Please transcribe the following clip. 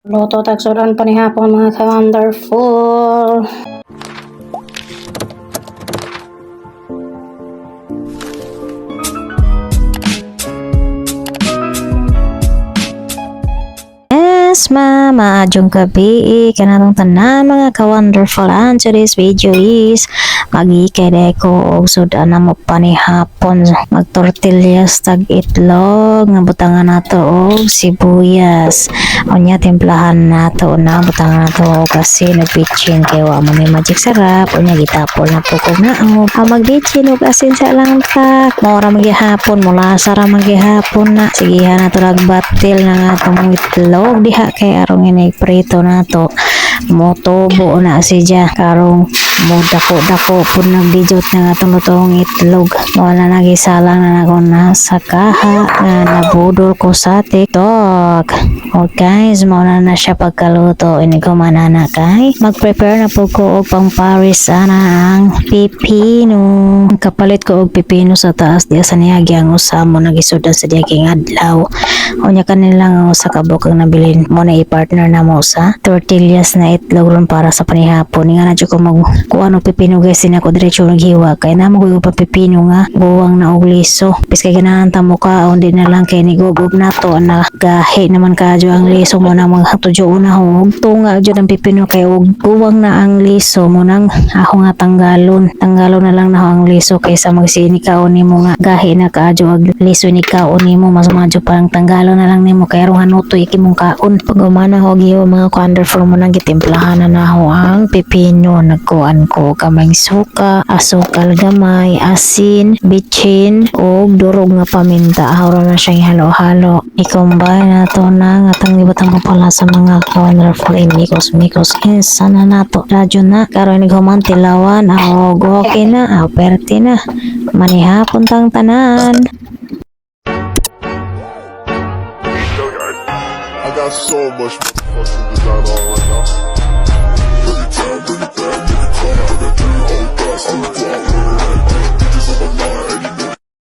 Luto tagsudan pa ni hapon mga ka-wonderful. Yes, mama, adjong gabi, kanatong tanan mga ka-wonderful. And today's video is magikede ko og sudan na mo panihapon magtortillas tag itlog nga butangan nato og sibuyas. Unya timplahan nato na butangan nato og asin ug bitchin kay wa mo may magic sarap. Unya gitapol na pukog na magbitchin ug asin sa lang tak. Mao ra magihapon mula sa ra magihapon na. Sigihan nato nagbatil na nga atong itlog diha kay arong ini prito nato motobo na siya karong mo dako pud nagbidot na nga tunutong itlog wala nagisalang na ako nasa kaha na nabudol ko sa TikTok. Okay guys, mauna na siya pagkaluto. Ini ko manana kay mag-prepare na po ko og pang paris ana ang pipino. Kapalit ko og pipino sa taas diya sa niyagi ang usamo nagisudan sa diya king adlaw. Unya kanilang usa ka bukang nabilin mo na i-partner na mo sa tortillas na itlog ron para sa panihapon. Nga na ko mag kuano pipino guys din ako diretso naghiwa kay namo ko pa pipino nga buwang na og liso. Pis kay ganahan ta mo ka undi na lang kay nigugob na to na gahi naman kadyo ang liso mo na mga tudyo una hog tunga jud ang pipino kay og buwang na ang liso mo nang ako nga tanggalon na lang na ang liso kaysa magsinikaon nimo nga gahi na kadyo og liso ni kaon nimo mas madyo pang tanggalon na lang nimo kay ruhan utoy kimong kaon pag umana hog iyo mga wonderful mo nang gitimplahan na ho ang pipino nagkuan ko kamay suka, asukal gamay, asin, bitchin ug durog nga paminta. Ahora na siyang halo-halo. I-combine na to na nga tang libutang pala sa mga wonderful mikos sana nato radyo na karon nighuman tilawan og okay na aperte na manihapon tang tanan. I got so much motherfucking design on right now.